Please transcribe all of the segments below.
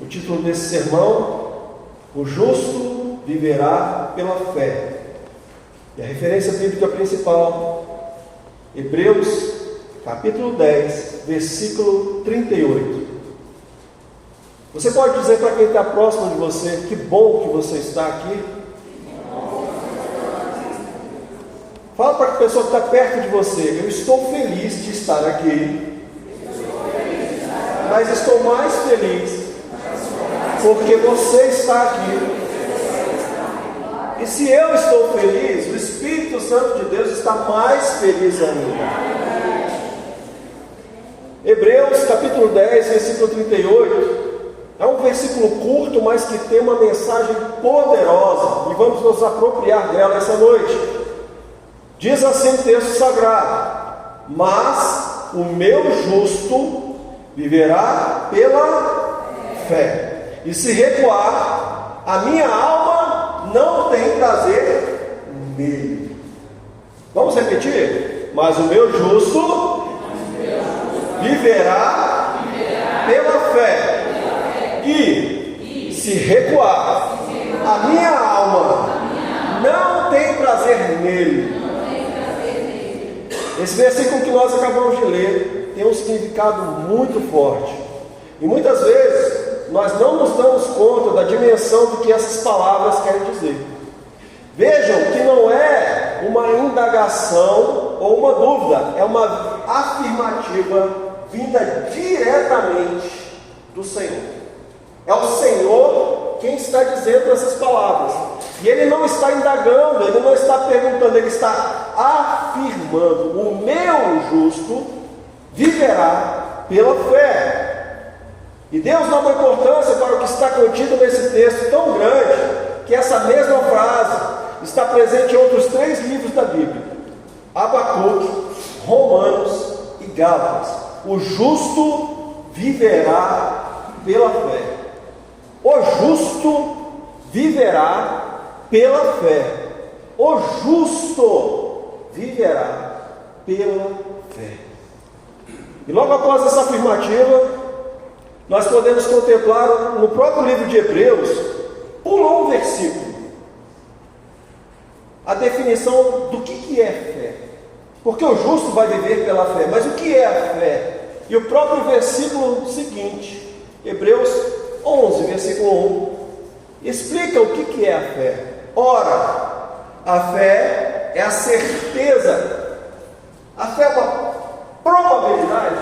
título desse sermão: O justo viverá pela fé. E a referência bíblica principal, Hebreus, capítulo 10, versículo 38. Você pode dizer para quem está próximo de você: que bom que você está aqui? Fala para a pessoa que está perto de você: eu estou feliz de estar aqui, mas estou mais feliz porque você está aqui. E se eu estou feliz, o Espírito Santo de Deus está mais feliz ainda. Hebreus capítulo 10, versículo 38. É um versículo curto, mas que tem uma mensagem poderosa, e vamos nos apropriar dela essa noite. Diz assim o texto sagrado: mas o meu justo viverá pela fé, e se recuar, a minha alma não tem prazer nele. Vamos repetir? Mas o meu justo viverá pela fé, e se recuar, a minha alma não tem prazer nele. Esse versículo que nós acabamos de ler tem um significado muito forte, e muitas vezes nós não nos damos conta da dimensão do que essas palavras querem dizer. Vejam que não é uma indagação ou uma dúvida, é uma afirmativa vinda diretamente do Senhor. É o Senhor quem está dizendo essas palavras, e Ele não está indagando, Ele não está perguntando, Ele está afirmando: o meu justo viverá pela fé. E Deus dá uma importância para o que está contido nesse texto tão grande, que essa mesma frase está presente em outros 3 livros da Bíblia: Abacuque, Romanos e Gálatas. O justo viverá pela fé. O justo viverá pela fé. O justo viverá pela fé. E logo após essa afirmativa, nós podemos contemplar no próprio livro de Hebreus, pulou um versículo, a definição do que é fé. Porque o justo vai viver pela fé, mas o que é a fé? E o próprio versículo seguinte, Hebreus 11, versículo 1, explica o que é a fé. Ora, a fé é a certeza. A fé é uma probabilidade,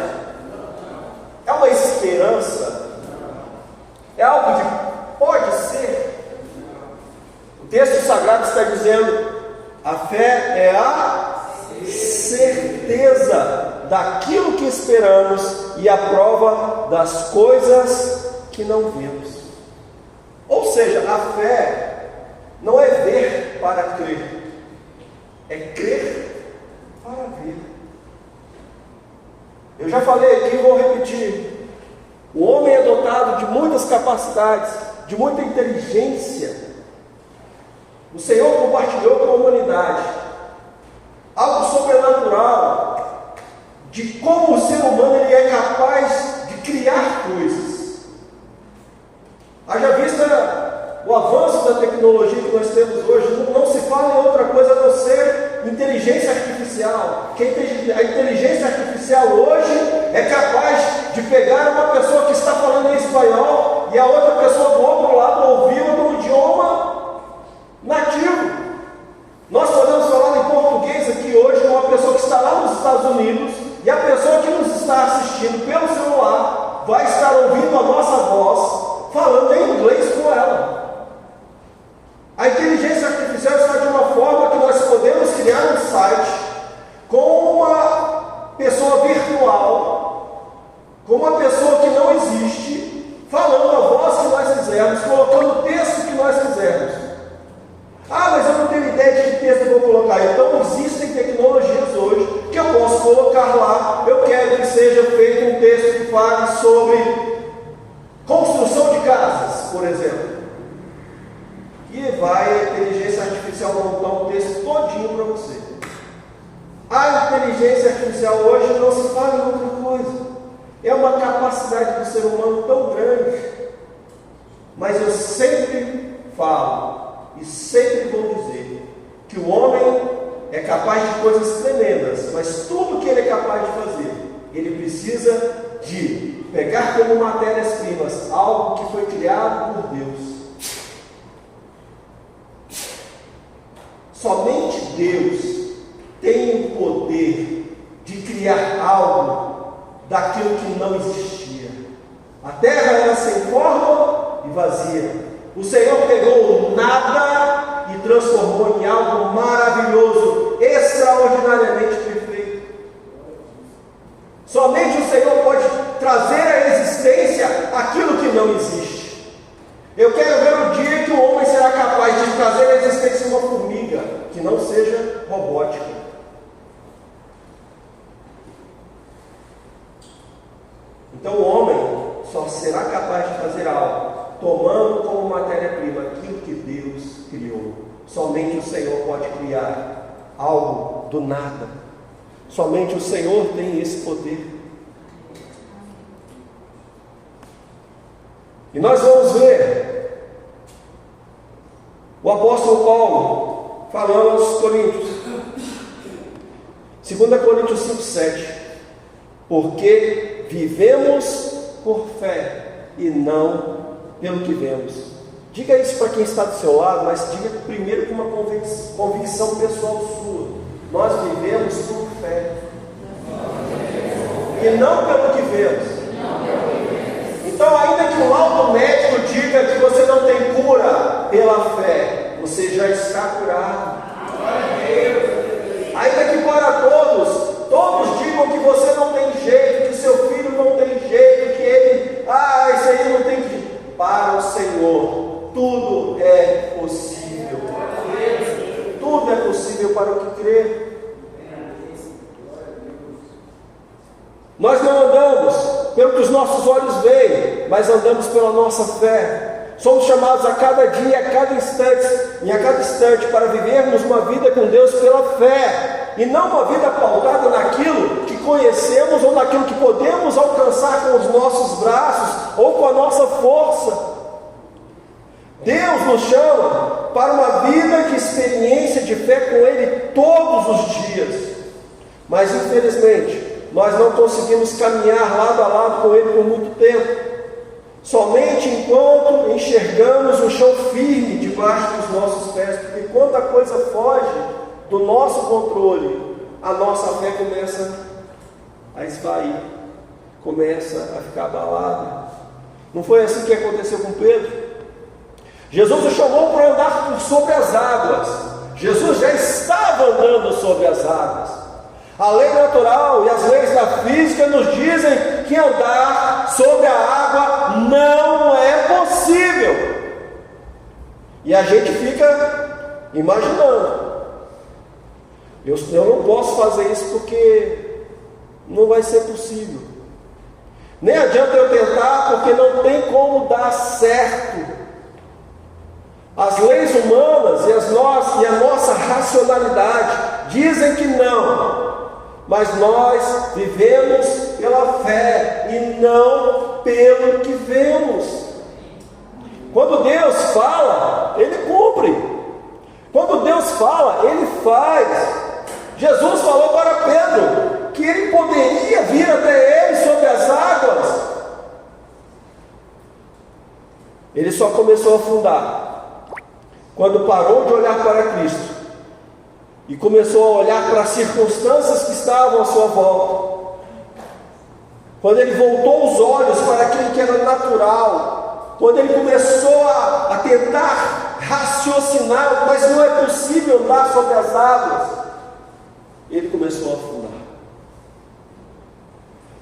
é uma esperança, é algo que pode ser. O texto sagrado está dizendo: a fé é a certeza daquilo que esperamos e a prova das coisas que não vemos. Ou seja, a fé não é ver para crer, é crer para ver. Eu já falei aqui e vou repetir: o homem é dotado de muitas capacidades, de muita inteligência. O Senhor compartilhou com a humanidade algo sobrenatural, de como o ser humano ele é capaz de criar coisas. Haja vista o avanço da tecnologia que nós temos hoje, não se fala em outra coisa a não ser inteligência artificial. Que a inteligência artificial hoje é capaz de pegar uma pessoa que está falando em espanhol e a outra pessoa do outro lado ouvi-la no idioma nativo. Nós podemos falar em português aqui hoje com uma pessoa que está lá nos Estados Unidos, e a pessoa que nos está assistindo pelo celular vai estar ouvindo a nossa voz falando em inglês com ela. A inteligência artificial está de uma forma que nós podemos criar um site com uma pessoa virtual, com uma pessoa que não existe, falando a voz que nós quisermos, colocando o texto que nós quisermos. Ah, mas eu não tenho ideia de que texto eu vou colocar. Então existem tecnologias hoje que eu posso colocar lá. Eu quero que seja feito um texto que fale sobre construção de casas, por exemplo. E vai a inteligência artificial montar um texto todinho para você. A inteligência artificial hoje não se fala em outra coisa. É uma capacidade do ser humano tão grande sempre falo e sempre vou dizer que o homem é capaz de coisas tremendas, mas tudo que ele é capaz de fazer, ele precisa de pegar como matérias-primas algo que foi criado por Deus. Somente Deus tem o poder de criar algo daquilo que não existia. A terra era sem forma e vazia. O Senhor pegou o nada e transformou em algo maravilhoso, extraordinariamente perfeito. Somente o Senhor pode trazer à existência aquilo que não existe. Eu quero ver o dia que o homem será capaz de trazer à existência uma formiga que não seja robótica. Então o homem só será capaz de fazer algo tomando como matéria-prima aquilo que Deus criou. Somente o Senhor pode criar algo do nada. Somente o Senhor tem esse poder. E nós vamos ver o apóstolo Paulo falando aos Coríntios, 2 Coríntios 5:7, porque vivemos por fé e não pelo que vemos. Diga isso para quem está do seu lado, mas diga primeiro com uma convicção pessoal sua. Nós vivemos por fé e não pelo que vemos. Então, ainda que o laudo médico diga que você não tem cura pela fé, você já está curado. Ainda que para todos digam que você não tem jeito, que seu filho não tem jeito, que ele, isso aí não tem jeito. Para o Senhor, tudo é possível. Tudo é possível para o que crê. Nós não andamos pelo que os nossos olhos veem, mas andamos pela nossa fé. Somos chamados a cada dia, a cada instante, para vivermos uma vida com Deus pela fé, e não uma vida pautada naquilo que conhecemos ou naquilo que podemos alcançar com os nossos braços ou com a nossa força. Deus nos chama para uma vida de experiência de fé com Ele todos os dias, mas infelizmente nós não conseguimos caminhar lado a lado com Ele por muito tempo. Somente enquanto enxergamos o chão firme debaixo dos nossos pés, porque quando a coisa foge do nosso controle, a nossa fé começa a esvair, começa a ficar abalada. Não foi assim que aconteceu com Pedro? Jesus o chamou para andar por sobre as águas. Jesus já estava andando sobre as águas. A lei natural e as leis da física nos dizem que andar sobre a água não é possível. E a gente fica imaginando. Eu não posso fazer isso porque não vai ser possível. Nem adianta eu tentar porque não tem como dar certo. As leis humanas e a nossa racionalidade dizem que não. Mas nós vivemos pela fé e não pelo que vemos. Quando Deus fala, Ele cumpre. Quando Deus fala, Ele faz. Jesus falou para Pedro que ele poderia vir até ele sobre as águas. Ele só começou a afundar quando parou de olhar para Cristo e começou a olhar para as circunstâncias que estavam à sua volta. Quando ele voltou os olhos para aquilo que era natural, quando ele começou a tentar raciocinar, mas não é possível andar sobre as águas, ele começou a afundar.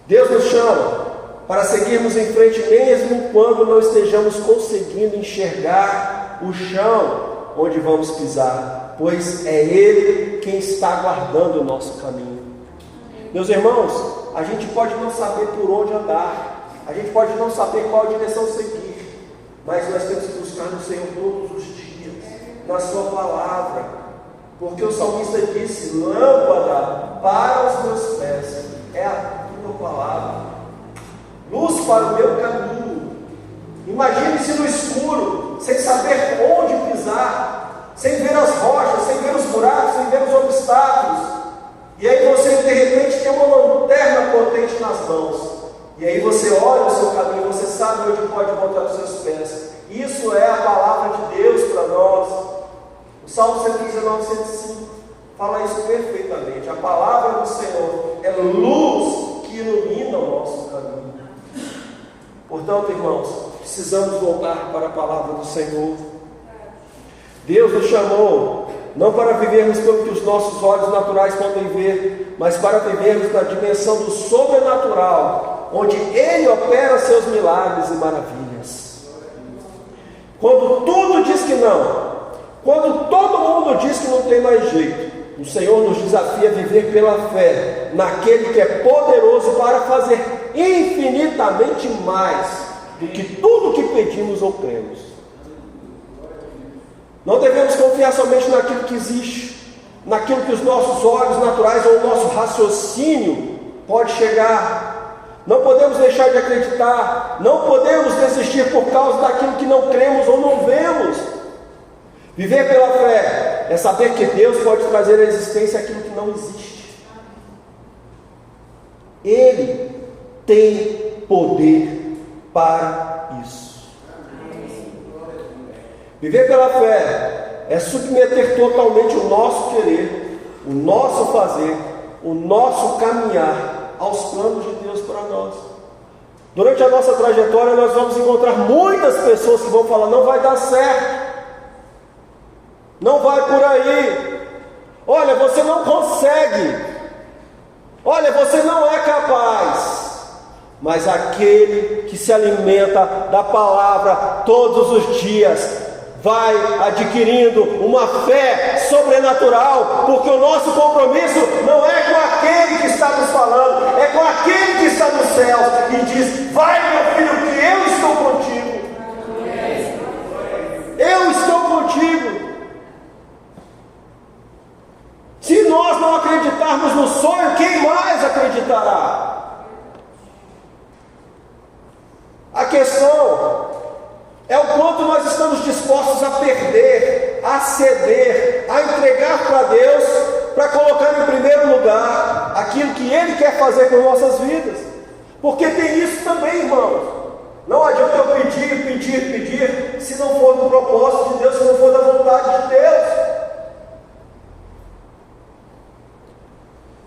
Deus nos chama para seguirmos em frente, mesmo quando não estejamos conseguindo enxergar o chão onde vamos pisar, pois é Ele quem está guardando o nosso caminho. Meus irmãos, a gente pode não saber por onde andar, a gente pode não saber qual direção seguir, mas nós temos que buscar no Senhor todos os dias, na Sua palavra, porque o salmista disse: lâmpada para os meus pés é a Tua palavra, luz para o meu caminho. Imagine se no escuro sem saber onde pisar, sem ver as rochas, sem ver os buracos, sem ver os obstáculos. E aí você de repente tem uma lanterna potente nas mãos. E aí você olha o seu caminho, você sabe onde pode botar os seus pés. Isso é a palavra de Deus para nós. O Salmo 119, 105 fala isso perfeitamente. A palavra do Senhor é luz que ilumina o nosso caminho. Portanto, irmãos, precisamos voltar para a palavra do Senhor. Deus nos chamou não para vivermos pelo que os nossos olhos naturais podem ver, mas para vivermos na dimensão do sobrenatural, onde Ele opera seus milagres e maravilhas. Quando tudo diz que não, quando todo mundo diz que não tem mais jeito, o Senhor nos desafia a viver pela fé naquele que é poderoso para fazer infinitamente mais do que tudo que pedimos ou cremos. Não devemos confiar somente naquilo que existe, naquilo que os nossos olhos naturais ou o nosso raciocínio pode chegar. Não podemos deixar de acreditar, não podemos desistir por causa daquilo que não cremos ou não vemos. Viver pela fé é saber que Deus pode trazer à existência aquilo que não existe. Ele tem poder para isso. Viver pela fé é submeter totalmente o nosso querer, o nosso fazer, o nosso caminhar aos planos de Deus para nós. Durante a nossa trajetória nós vamos encontrar muitas pessoas que vão falar: não vai dar certo, não vai por aí, olha, você não consegue, olha, você não é capaz. Mas aquele que se alimenta da palavra todos os dias vai adquirindo uma fé sobrenatural, porque o nosso compromisso não é com aquele que está nos falando, é com aquele que está nos céus e diz: vai, meu filho, que eu estou contigo. Eu estou contigo. Se nós não acreditarmos no sonho, quem mais acreditará? A questão é o quanto nós estamos dispostos a perder, a ceder, a entregar para Deus, para colocar em primeiro lugar aquilo que Ele quer fazer com nossas vidas. Porque tem isso também, irmãos. Não adianta eu pedir, se não for do propósito de Deus, se não for da vontade de Deus.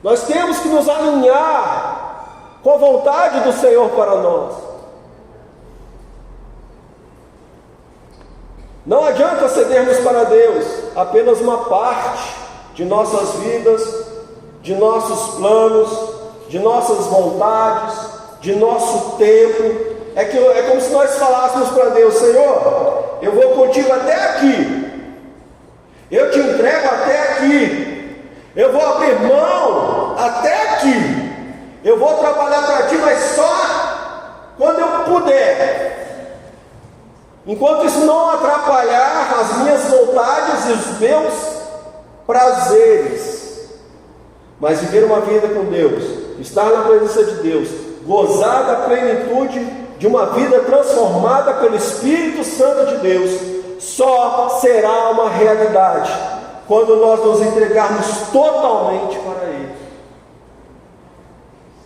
Nós temos que nos alinhar com a vontade do Senhor para nós. Não adianta cedermos para Deus apenas uma parte de nossas vidas, de nossos planos, de nossas vontades, de nosso tempo. É como se nós falássemos para Deus: Senhor, eu vou contigo até aqui, eu te entrego até aqui, eu vou abrir mão até aqui, eu vou trabalhar para ti, mas só quando eu puder. Enquanto isso não atrapalhar as minhas vontades e os meus prazeres. Mas viver uma vida com Deus, estar na presença de Deus, gozar da plenitude de uma vida transformada pelo Espírito Santo de Deus, só será uma realidade quando nós nos entregarmos totalmente para Ele.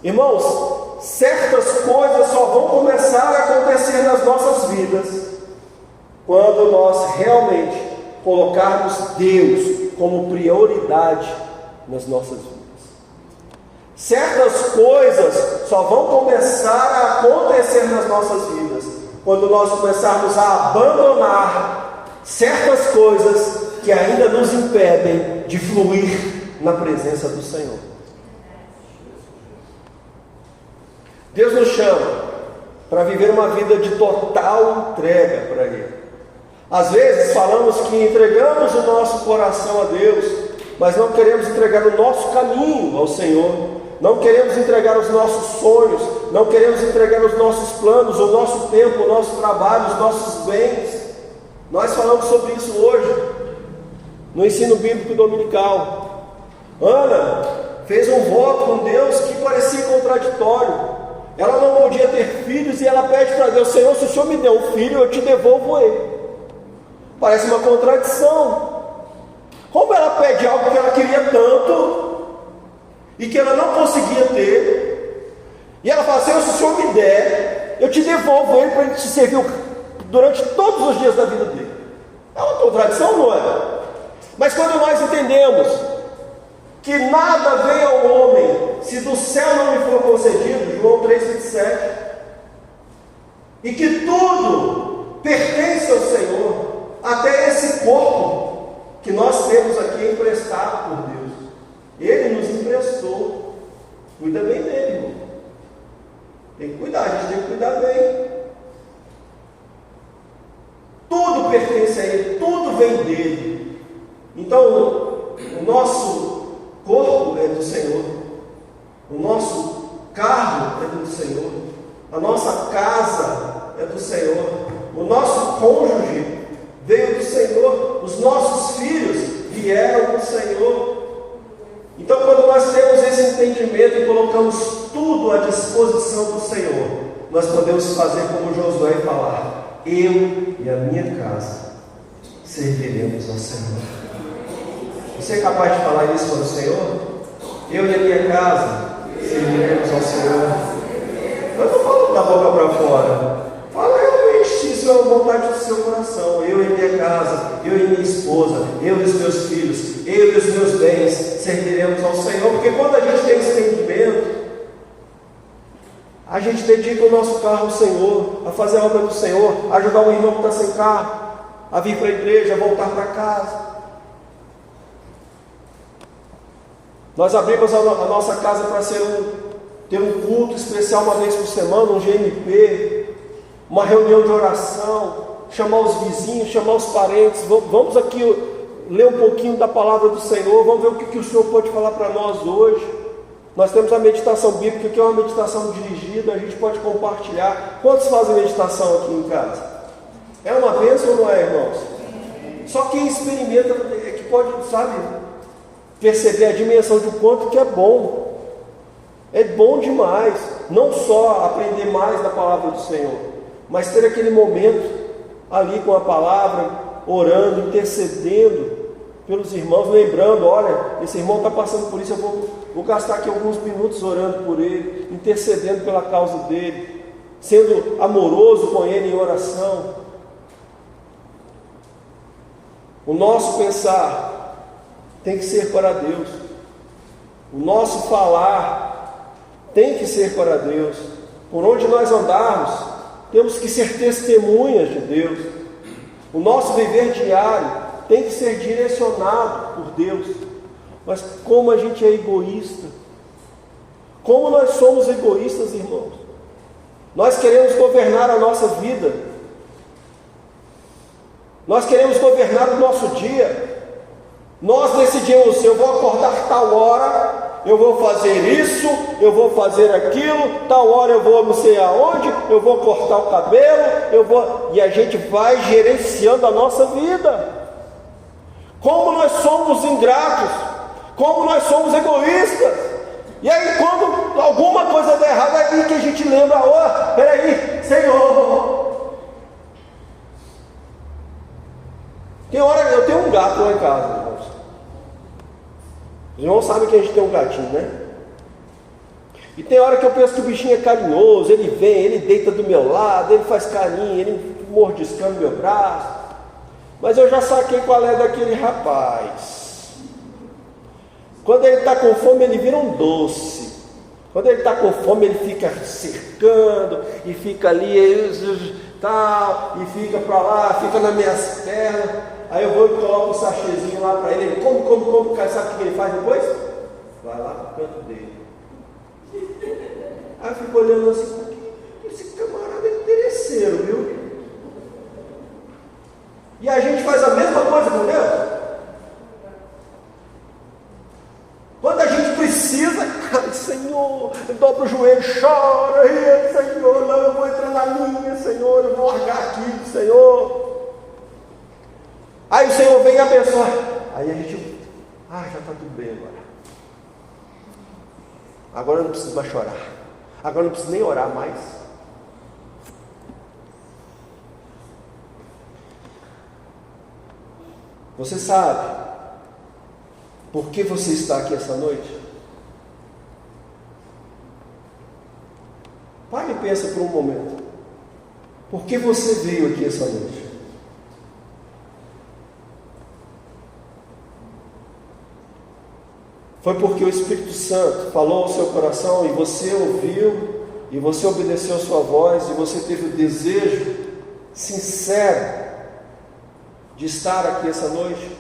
Irmãos, certas coisas só vão começar a acontecer nas nossas vidas quando nós realmente colocarmos Deus como prioridade nas nossas vidas. Certas coisas só vão começar a acontecer nas nossas vidas quando nós começarmos a abandonar certas coisas que ainda nos impedem de fluir na presença do Senhor. Deus nos chama para viver uma vida de total entrega para Ele. Às vezes falamos que entregamos o nosso coração a Deus, mas não queremos entregar o nosso caminho ao Senhor, não queremos entregar os nossos sonhos, não queremos entregar os nossos planos, o nosso tempo, o nosso trabalho, os nossos bens. Nós falamos sobre isso hoje, no ensino bíblico dominical. Ana fez um voto com Deus que parecia contraditório. Ela não podia ter filhos e ela pede para Deus: Senhor, se o Senhor me der um filho, eu te devolvo ele. Parece uma contradição. Como ela pede algo que ela queria tanto e que ela não conseguia ter, e ela fala assim: se o Senhor me der, eu te devolvo ele para ele te servir durante todos os dias da vida dele. É uma contradição, não é? Mas quando nós entendemos que nada vem ao homem se do céu não lhe for concedido, João 3,27, e que tudo pertence ao Senhor, até esse corpo que nós temos aqui emprestado por Deus, Ele nos emprestou. Cuida bem dele, irmão. Tem que cuidar, a gente tem que cuidar bem. Tudo pertence a Ele, tudo vem dele. Então, o nosso corpo é do Senhor, o nosso carro é do Senhor, a nossa casa é do Senhor, o nosso cônjuge veio do Senhor, os nossos filhos vieram do Senhor. Então, quando nós temos esse entendimento e colocamos tudo à disposição do Senhor, nós podemos fazer como Josué e falar: eu e a minha casa serviremos ao Senhor. Você é capaz de falar isso para o Senhor? Eu e a minha casa serviremos ao Senhor. Eu não falo da boca para fora. Fala realmente se isso é a vontade do seu coração. Eu e minha casa, eu e minha esposa, eu e os meus filhos, eu e os meus bens serviremos ao Senhor. Porque quando a gente tem esse entendimento, a gente dedica o nosso carro ao Senhor, a fazer a obra do Senhor, a ajudar um irmão que está sem carro, a vir para a igreja, a voltar para casa. Nós abrimos a nossa casa para ter um culto especial uma vez por semana, um GMP, uma reunião de oração, chamar os vizinhos, chamar os parentes. Vamos aqui ler um pouquinho da palavra do Senhor, vamos ver o que o Senhor pode falar para nós hoje. Nós temos a meditação bíblica, que é uma meditação dirigida, a gente pode compartilhar. Quantos fazem meditação aqui em casa? É uma bênção ou não é, irmãos? Só quem experimenta é que pode, sabe, perceber a dimensão de quanto que é bom. É bom demais, não só aprender mais da palavra do Senhor, mas ter aquele momento ali com a palavra, orando, intercedendo pelos irmãos, lembrando: olha, esse irmão está passando por isso, eu vou gastar aqui alguns minutos orando por ele, intercedendo pela causa dele, sendo amoroso com ele em oração. O nosso pensar tem que ser para Deus, o nosso falar tem que ser para Deus. Por onde nós andarmos, temos que ser testemunhas de Deus. O nosso viver diário tem que ser direcionado por Deus. Mas como a gente é egoísta, como nós somos egoístas, irmãos. Nós queremos governar a nossa vida, nós queremos governar o nosso dia. Nós decidimos: eu vou acordar tal hora, eu vou fazer isso, eu vou fazer aquilo, tal hora eu vou não sei aonde, eu vou cortar o cabelo, e a gente vai gerenciando a nossa vida. Como nós somos ingratos, como nós somos egoístas. E aí quando alguma coisa der errado, é aí que a gente lembra: ó, peraí, Senhor. Tem hora, eu tenho um gato lá em casa, irmãos. Os irmãos sabem que a gente tem um gatinho, né? E tem hora que eu penso que o bichinho é carinhoso, ele vem, ele deita do meu lado, ele faz carinho, ele mordiscando meu braço. Mas eu já saquei qual é daquele rapaz. Quando ele está com fome, ele vira um doce. Quando ele está com fome, ele fica cercando, e fica ali, tal, e fica para lá, fica nas minhas pernas. Aí eu vou e coloco um sachêzinho lá para ele, ele come, sabe o que ele faz depois? Vai lá pro canto dele. Aí eu fico olhando assim: esse camarada é interesseiro, viu? E a gente faz a mesma coisa com Deus. Quando a gente precisa, ai, Senhor, dobra o joelho, chora: Senhor, não, eu vou entrar na minha, Senhor, eu vou largar aqui, Senhor. Aí o Senhor vem e abençoa. Aí a gente, já está tudo bem agora. Agora eu não preciso mais chorar. Agora eu não preciso nem orar mais. Você sabe por que você está aqui essa noite? Pare e pensa por um momento. Por que você veio aqui essa noite? Foi porque o Espírito Santo falou ao seu coração e você ouviu, e você obedeceu a sua voz, e você teve o desejo sincero de estar aqui essa noite?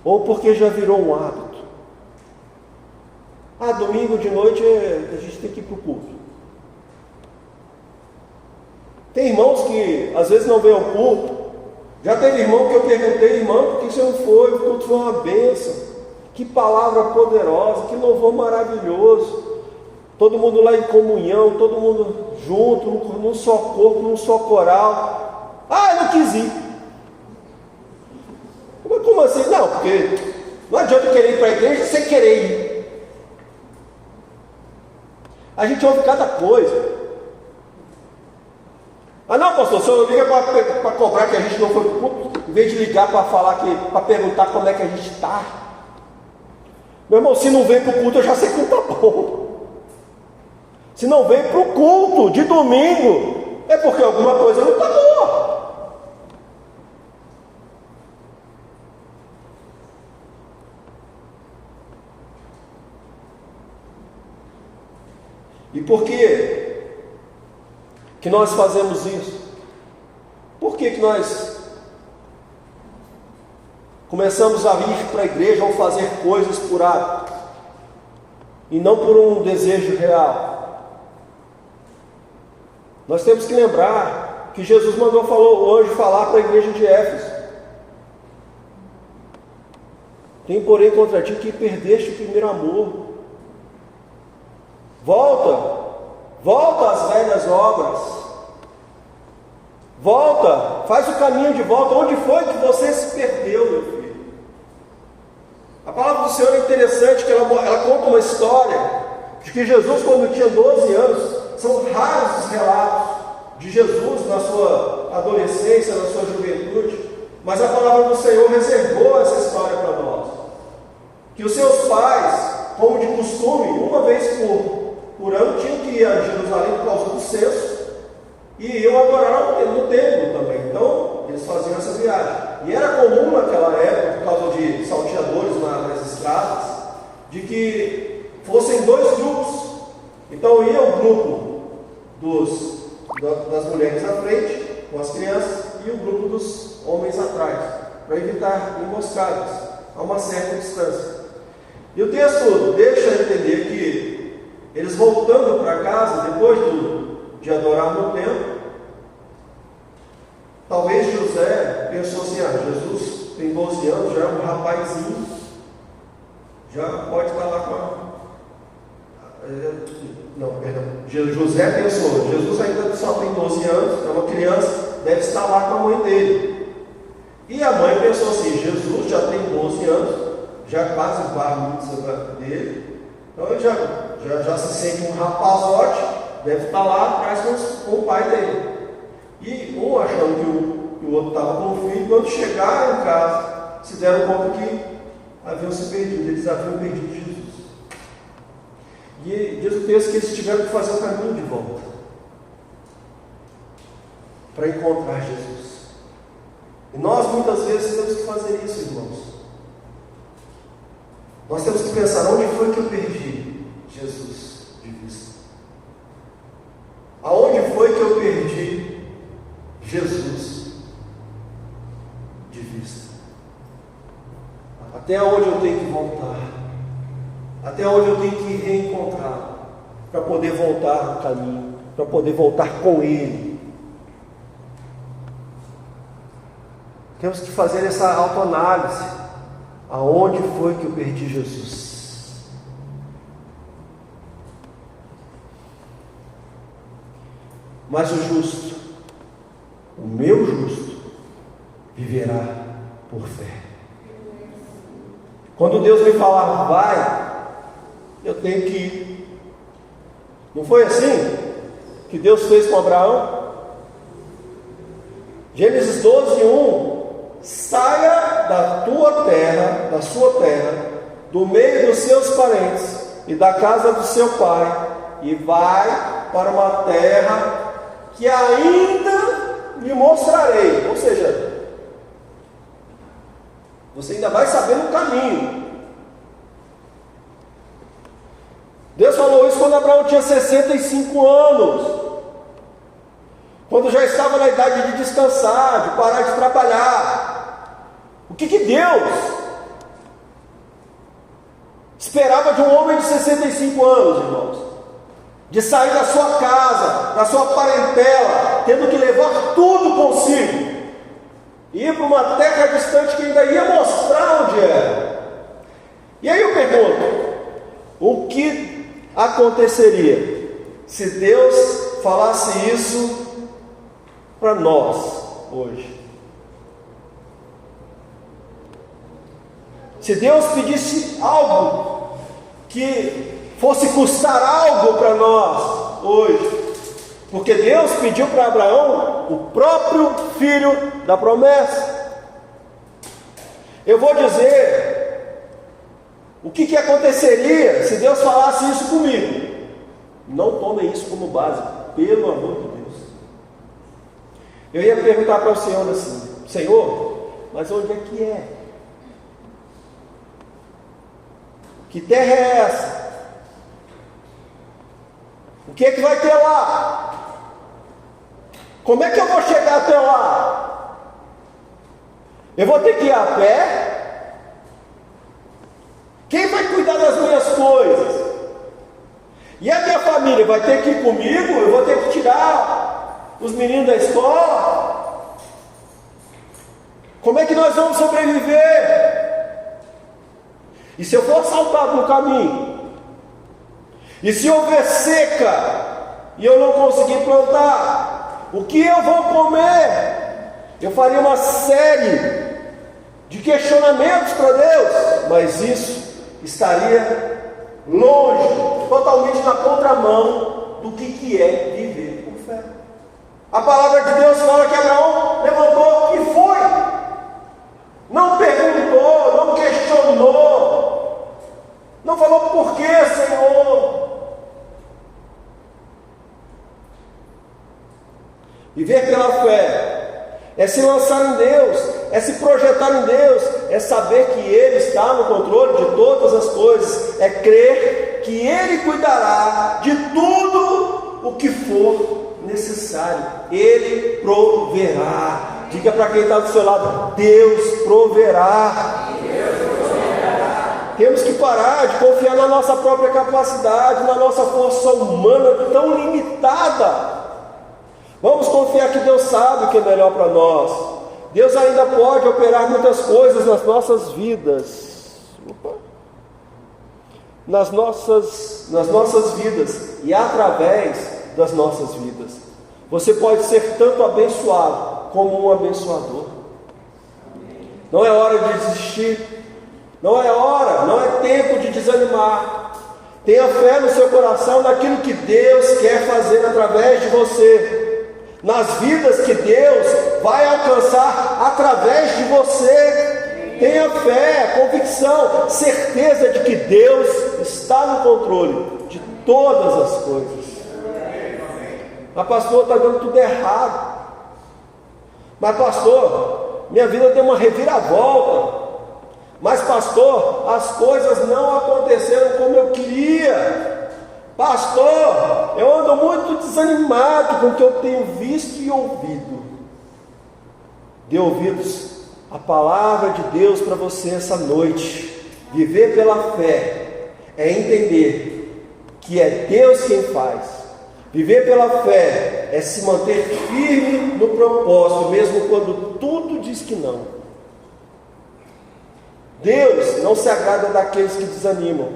Ou porque já virou um hábito? Domingo de noite a gente tem que ir para o culto. Tem irmãos que às vezes não vêm ao culto. Já teve irmão que eu perguntei: irmão, por que você não foi? O culto foi uma bênção. Que palavra poderosa, que louvor maravilhoso. Todo mundo lá em comunhão, todo mundo junto, num só corpo, num só coral. Eu não quis ir. Mas como assim? Não, porque não adianta eu querer ir para a igreja sem querer ir. A gente ouve cada coisa. Não, pastor, o senhor liga para cobrar que a gente não foi para o culto, em vez de ligar para falar para perguntar como é que a gente está. Meu irmão, se não vem para o culto, eu já sei que não está bom. Se não vem para o culto de domingo, é porque alguma coisa não está boa. E por que nós fazemos isso? Por que nós começamos a ir para a igreja ou fazer coisas por hábito e não por um desejo real? Nós temos que lembrar que Jesus mandou o anjo falar para a igreja de Éfeso: tem porém contra ti que perdeste o primeiro amor. Volta às velhas obras. Volta, faz o caminho de volta. Onde foi que você se perdeu, meu filho? A palavra do Senhor é interessante, que ela conta uma história de que Jesus, quando tinha 12 anos, são raros os relatos de Jesus na sua adolescência, na sua juventude, mas a palavra do Senhor reservou essa história para nós. Que os seus pais, como de costume, uma vez por ano, tinham que ir a Jerusalém por causa do censo, e iam adorar no templo também. Então, eles faziam essa viagem. E era comum naquela época, por causa de salteadores nas estradas, de que fossem dois grupos. Então, ia o grupo das mulheres à frente, com as crianças, e o grupo dos homens atrás, para evitar emboscadas a uma certa distância. E o texto deixa entender que eles voltando para casa, depois de adorar no templo, talvez José pensou assim: Jesus tem 12 anos, já é um rapazinho, já pode estar lá com José pensou: Jesus ainda só tem 12 anos, é uma criança, deve estar lá com a mãe dele. E a mãe pensou assim: Jesus já tem 12 anos, já quase o bar mitzvah dele, então ele já se sente um rapazote, deve estar lá atrás com o pai dele. E um achando que o outro estava com o filho, quando chegaram em casa, se deram conta que haviam se perdido, eles haviam perdido Jesus. E diz o texto que eles tiveram que fazer o caminho de volta para encontrar Jesus. E nós muitas vezes temos que fazer isso, irmãos. Nós temos que pensar: onde foi que eu perdi Jesus de vista? Aonde foi que eu perdi Jesus de vista? Até onde eu tenho que voltar? Até onde eu tenho que reencontrar para poder voltar no caminho, para poder voltar com Ele? Temos que fazer essa autoanálise. Aonde foi que eu perdi Jesus? Mas o justo, o meu justo, viverá por fé. Quando Deus me falar vai, eu tenho que ir. Não foi assim que Deus fez com Abraão? Gênesis 12:1, saia da tua terra, da sua terra, do meio dos seus parentes e da casa do seu pai, e vai para uma terra que ainda lhe mostrarei. Ou seja, você ainda vai saber no caminho. Deus falou isso quando Abraão tinha 65 anos. Quando já estava na idade de descansar, de parar de trabalhar. O que Deus esperava de um homem de 65 anos, irmãos? De sair da sua casa, da sua parentela, tendo que levar tudo consigo, e ir para uma terra distante que ainda ia mostrar onde era. E aí eu pergunto, o que aconteceria se Deus falasse isso para nós hoje? Se Deus pedisse algo que fosse custar algo para nós hoje, porque Deus pediu para Abraão o próprio filho da promessa. Eu vou dizer o que aconteceria se Deus falasse isso comigo. Não tomem isso como base, pelo amor de Deus. Eu ia perguntar para o Senhor assim: Senhor, mas onde é que é? Que terra é essa? O que é que vai ter lá? Como é que eu vou chegar até lá? Eu vou ter que ir a pé? Quem vai cuidar das minhas coisas? E a minha família vai ter que ir comigo? Eu vou ter que tirar os meninos da escola? Como é que nós vamos sobreviver? E se eu for assaltado no caminho? E se houver seca e eu não conseguir plantar? O que eu vou comer? Eu faria uma série de questionamentos para Deus, mas isso estaria longe, totalmente na contramão do que é viver por fé. A palavra de Deus fala que Abraão levantou e foi. Não perguntou, não questionou, não falou por que, Senhor. Viver pela fé é se lançar em Deus, é se projetar em Deus, é saber que Ele está no controle de todas as coisas, é crer que Ele cuidará de tudo o que for necessário. Ele proverá. Diga para quem está do seu lado: Deus proverá. Temos que parar de confiar na nossa própria capacidade, na nossa força humana tão limitada. Vamos confiar que Deus sabe o que é melhor para nós. Deus ainda pode operar muitas coisas nas nossas vidas. Nas nossas vidas e através das nossas vidas. Você pode ser tanto abençoado como um abençoador. Não é hora de desistir. Não é tempo de desanimar. Tenha fé no seu coração naquilo que Deus quer fazer através de você, nas vidas que Deus vai alcançar através de você. Tenha fé, convicção, certeza de que Deus está no controle de todas as coisas. Mas pastor, está dando tudo errado. Mas pastor, minha vida deu uma reviravolta. Mas pastor, as coisas não aconteceram como eu queria. Pastor, eu ando muito desanimado com o que eu tenho visto e ouvido. Dê ouvidos à palavra de Deus para você essa noite. Viver pela fé é entender que é Deus quem faz. Viver pela fé é se manter firme no propósito, mesmo quando tudo diz que não. Deus não se agrada daqueles que desanimam,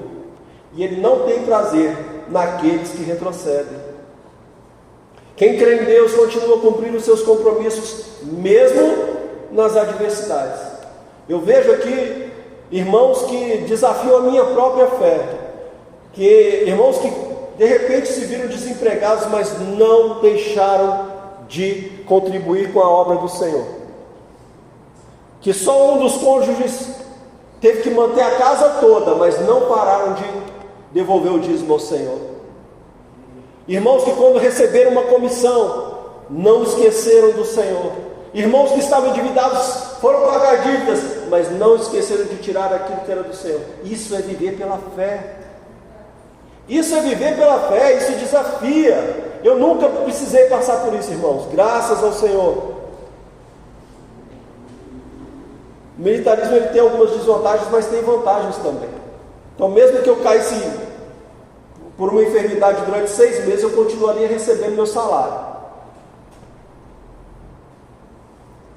e Ele não tem prazer naqueles que retrocedem. Quem crê em Deus continua cumprindo os seus compromissos, mesmo nas adversidades. Eu vejo aqui irmãos que desafiam a minha própria fé, irmãos que de repente se viram desempregados, mas não deixaram de contribuir com a obra do Senhor. que só um dos cônjuges teve que manter a casa toda, mas não pararam de devolver o dízimo ao Senhor. Irmãos que quando receberam uma comissão, não esqueceram do Senhor. Irmãos que estavam endividados, foram pagar dívidas, mas não esqueceram de tirar aquilo que era do Senhor. Isso é viver pela fé. Isso é viver pela fé, isso desafia. Eu nunca precisei passar por isso, irmãos, graças ao Senhor. O militarismo ele tem algumas desvantagens, mas tem vantagens também. Então mesmo que eu caísse por uma enfermidade durante 6 meses, eu continuaria recebendo meu salário.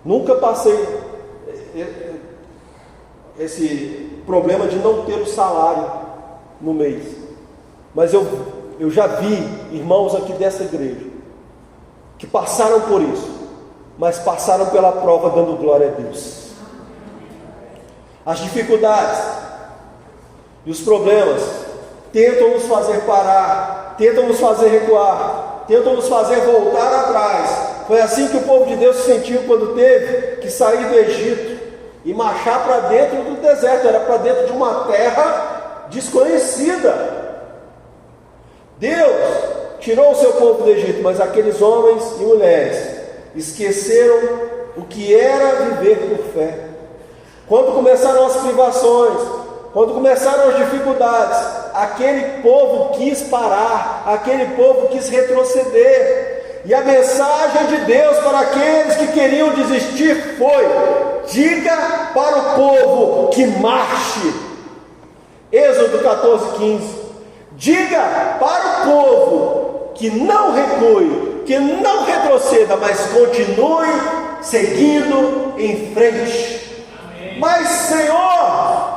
Nunca passei esse problema de não ter o salário no mês. Mas eu já vi irmãos aqui dessa igreja que passaram por isso, mas passaram pela prova dando glória a Deus. As dificuldades e os problemas tentam nos fazer parar, tentam nos fazer recuar, tentam nos fazer voltar atrás. Foi assim que o povo de Deus se sentiu quando teve que sair do Egito e marchar para dentro do deserto. Era para dentro de uma terra desconhecida. Deus tirou o seu povo do Egito, mas aqueles homens e mulheres esqueceram o que era viver por fé. Quando começaram as privações, quando começaram as dificuldades, aquele povo quis parar, aquele povo quis retroceder. E a mensagem de Deus para aqueles que queriam desistir foi: diga para o povo que marche. Êxodo 14:15. Diga para o povo que não recue, que não retroceda, mas continue seguindo em frente. Amém. Mas Senhor,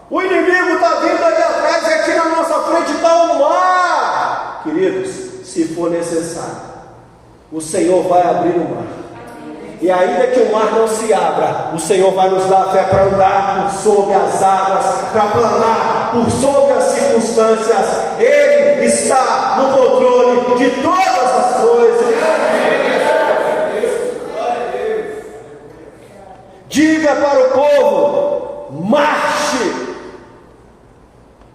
o inimigo está vindo ali atrás e aqui na nossa frente está o mar. Queridos, se for necessário, o Senhor vai abrir o mar. E ainda que o mar não se abra, o Senhor vai nos dar a fé para andar por sobre as águas, para planar por sobre as circunstâncias. Ele está no controle de todas as coisas. Diga para o povo: marche.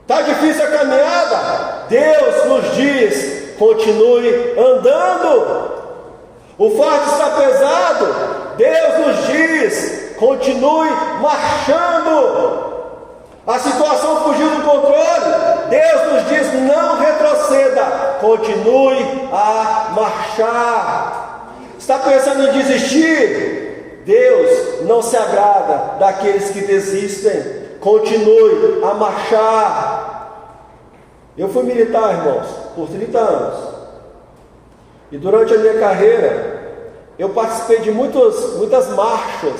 Está difícil a caminhada? Deus nos diz: continue andando. O fardo está pesado? Deus nos diz: continue marchando. A situação fugiu do controle? Deus nos diz: não retroceda, continue a marchar. Está pensando em desistir? Deus não se agrada daqueles que desistem. Continue a marchar. Eu fui militar, irmãos, por 30 anos. E durante a minha carreira, eu participei de muitas marchas,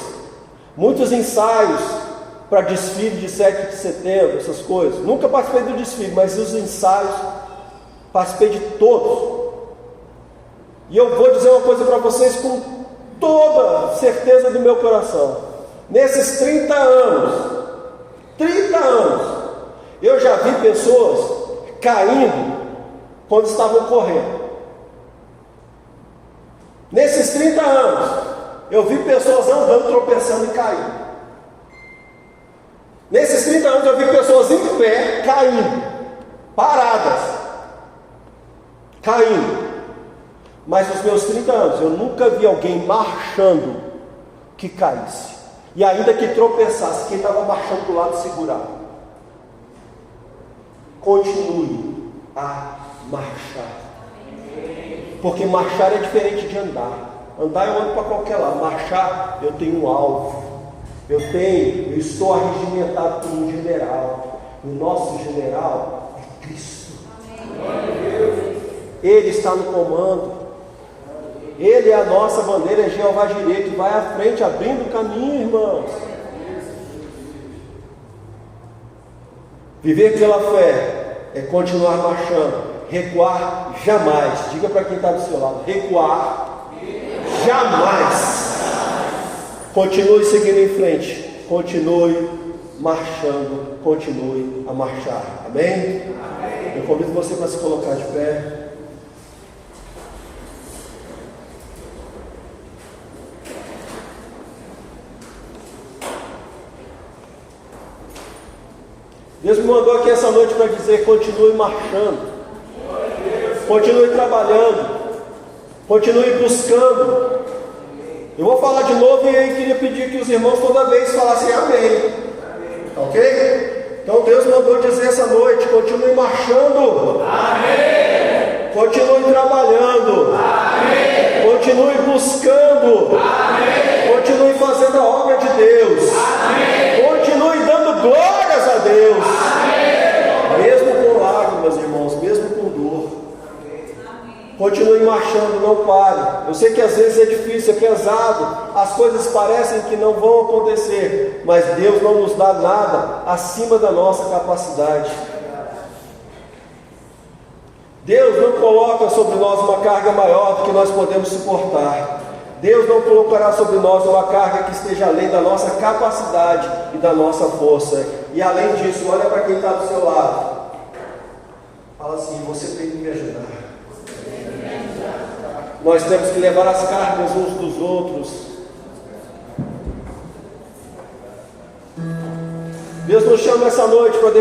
muitos ensaios para desfile de 7 de setembro, essas coisas. Nunca participei do desfile, mas os ensaios, participei de todos. E eu vou dizer uma coisa para vocês com toda certeza do meu coração. Nesses 30 anos, eu já vi pessoas caindo quando estavam correndo. Nesses 30 anos, eu vi pessoas andando, tropeçando e caindo. Nesses 30 anos, eu vi pessoas em pé, caindo, paradas, caindo. Mas nos meus 30 anos, eu nunca vi alguém marchando que caísse. E ainda que tropeçasse, quem estava marchando do lado segurava. Continue a marchar. Porque marchar é diferente de andar. Andar eu ando para qualquer lado. Marchar, eu tenho um alvo. Eu estou arregimentado por um general. O nosso general é Cristo. Ele está no comando. Ele é a nossa bandeira, é Jeová Jireh, que vai à frente abrindo o caminho, irmãos. Viver pela fé é continuar marchando. Recuar jamais. Diga para quem está do seu lado: recuar jamais. Continue seguindo em frente. Continue marchando. Continue a marchar. Amém? Eu convido você para se colocar de pé. Deus me mandou aqui essa noite para dizer: continue marchando, continue trabalhando, continue buscando. Eu vou falar de novo e aí queria pedir que os irmãos toda vez falassem amém. Ok? Então Deus mandou dizer essa noite: continue marchando. Amém. Continue trabalhando. Amém. Continue buscando. Amém. Continue fazendo a obra de Deus. Amém. Continue dando glórias a Deus. Amém. Mesmo com lágrimas, irmãos, mesmo com dor. Continue marchando, não pare. Eu sei que às vezes é difícil, é pesado, as coisas parecem que não vão acontecer, mas Deus não nos dá nada acima da nossa capacidade. Deus não coloca sobre nós uma carga maior do que nós podemos suportar. Deus não colocará sobre nós uma carga que esteja além da nossa capacidade e da nossa força. E além disso, olha para quem está do seu lado. Fala assim: você tem que me ajudar. Nós temos que levar as cargas uns dos outros. Deus nos chama essa noite para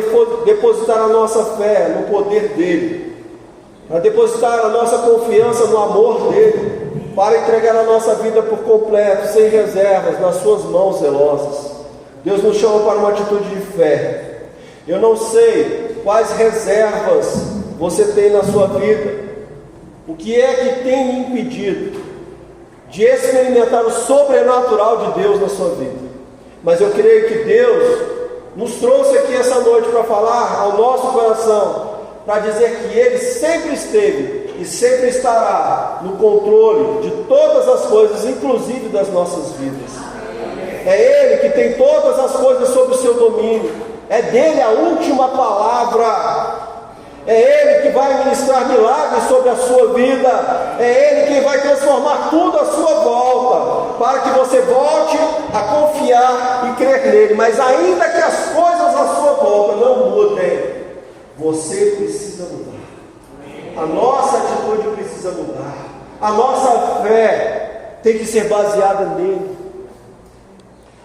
depositar a nossa fé no poder dEle, para depositar a nossa confiança no amor dEle, para entregar a nossa vida por completo, sem reservas, nas suas mãos zelosas. Deus nos chama para uma atitude de fé. Eu não sei quais reservas você tem na sua vida. O que é que tem me impedido de experimentar o sobrenatural de Deus na sua vida? Mas eu creio que Deus nos trouxe aqui essa noite para falar ao nosso coração, para dizer que Ele sempre esteve e sempre estará no controle de todas as coisas, inclusive das nossas vidas. É Ele que tem todas as coisas sob o seu domínio. É dele a última palavra. É Ele que vai ministrar milagres sobre a sua vida. É Ele quem vai transformar tudo à sua volta, para que você volte a confiar e crer nele. Mas ainda que as coisas à sua volta não mudem, você precisa mudar. A nossa atitude precisa mudar. A nossa fé tem que ser baseada nele.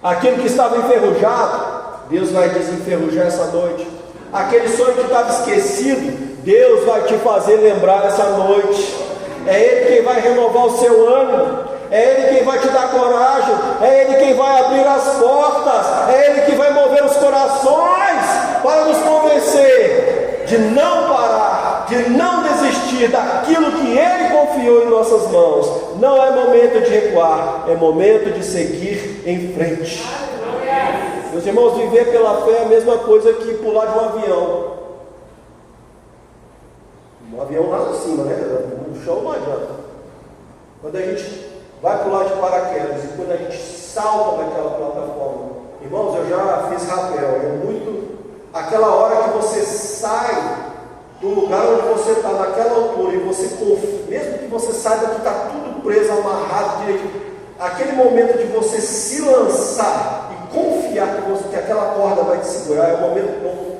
Aquilo que estava enferrujado, Deus vai desenferrujar essa noite. Aquele sonho que estava esquecido, Deus vai te fazer lembrar essa noite. É Ele quem vai renovar o seu ânimo. É Ele quem vai te dar coragem. É Ele quem vai abrir as portas. É Ele que vai mover os corações para nos convencer de não parar, de não desistir daquilo que Ele confiou em nossas mãos. Não é momento de recuar, é momento de seguir em frente. Meus irmãos, viver pela fé é a mesma coisa que pular de um avião. Um avião lá em cima, né? No chão não adianta. Quando a gente vai pular de paraquedas e quando a gente salta daquela plataforma, irmãos, eu já fiz rapel. É muito aquela hora que você sai do lugar onde você está, naquela altura, e você confia, mesmo que você saiba que está tudo preso, amarrado direito, aquele momento de você se lançar confiar que aquela corda vai te segurar, é um momento bom,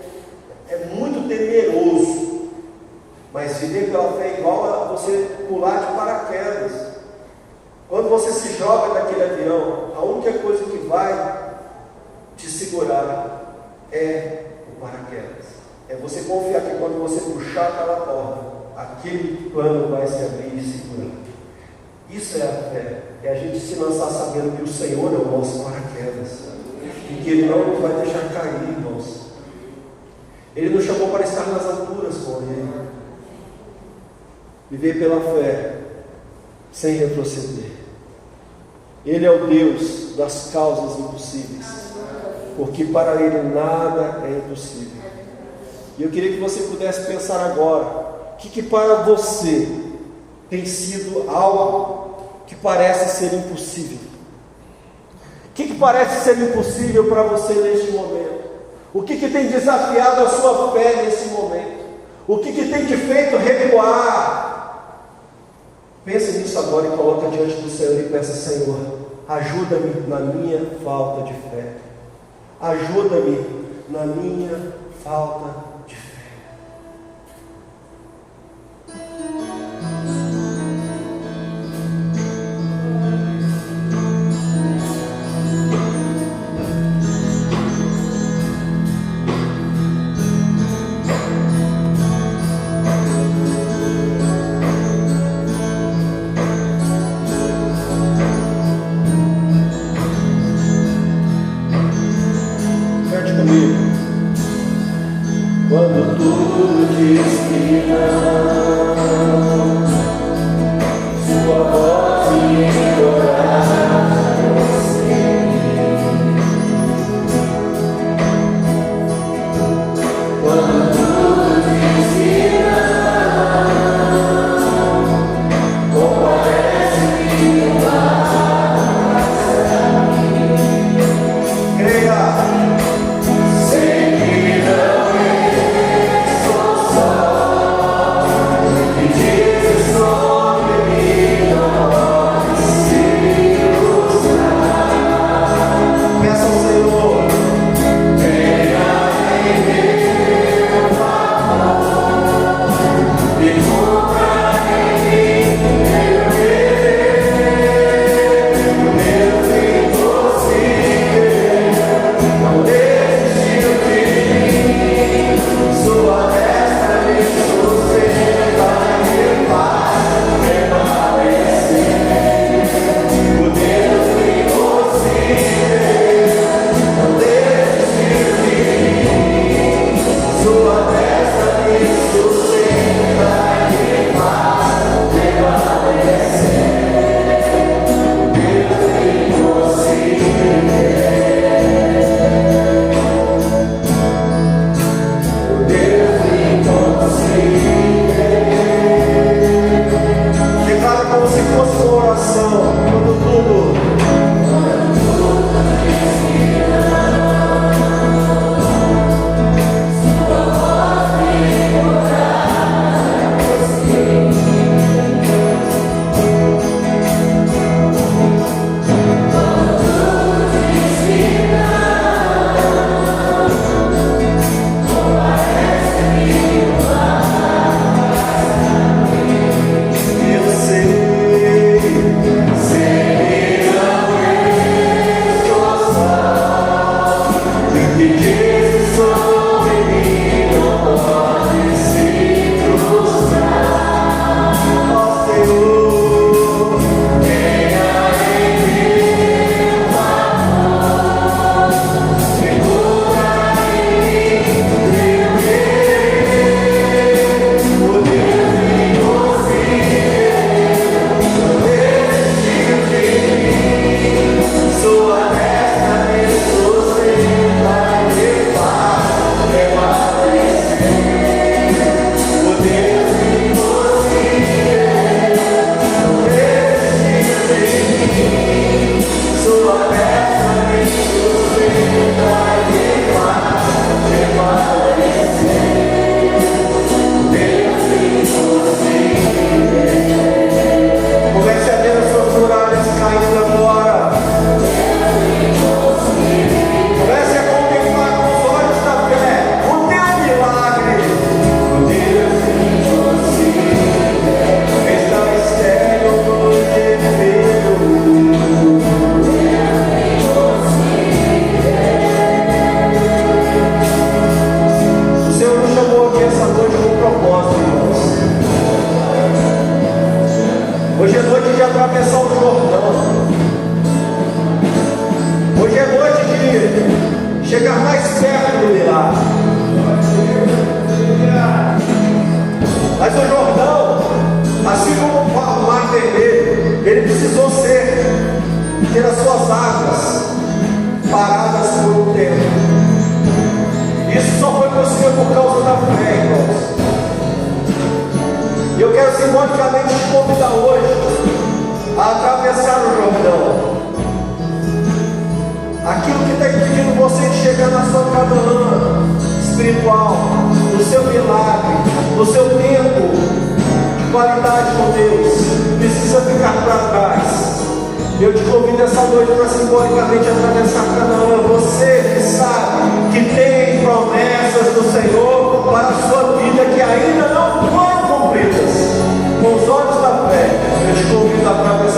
é muito temeroso, mas viver pela fé é igual a você pular de paraquedas. Quando você se joga daquele avião, a única coisa que vai te segurar é o paraquedas. É você confiar que quando você puxar aquela corda, aquele plano vai se abrir e segurar. Isso é a fé, é a gente se lançar sabendo que o Senhor é o nosso paraquedas. E que Ele não nos vai deixar cair, irmãos. Ele nos chamou para estar nas alturas com Ele. Viver pela fé, sem retroceder. Ele é o Deus das causas impossíveis, porque para Ele nada é impossível. E eu queria que você pudesse pensar agora, o que para você tem sido algo que parece ser impossível? O que parece ser impossível para você neste momento? O que tem desafiado a sua fé nesse momento? O que tem te feito recuar? Pense nisso agora e coloca diante do Senhor e peça: Senhor, ajuda-me na minha falta de fé. Ajuda-me na minha falta de fé. atravessar o Jordão. Hoje é noite de chegar mais perto do milagre. Mas o Jordão, assim como o Mar Vermelho, ele precisou ter as suas águas paradas por um tempo. Isso só foi possível por causa da fé, irmãos. E eu quero simbolicamente te convidar hoje a atravessar o Jordão. Aquilo que está impedindo você de chegar na sua Canaã espiritual, no seu milagre, no seu tempo de qualidade com Deus, precisa ficar para trás. Eu te convido essa noite para simbolicamente atravessar Canaã. Você que sabe que tem promessas do Senhor para a sua vida que ainda não foram cumpridas, com os olhos da fé, eu te convido a atravessar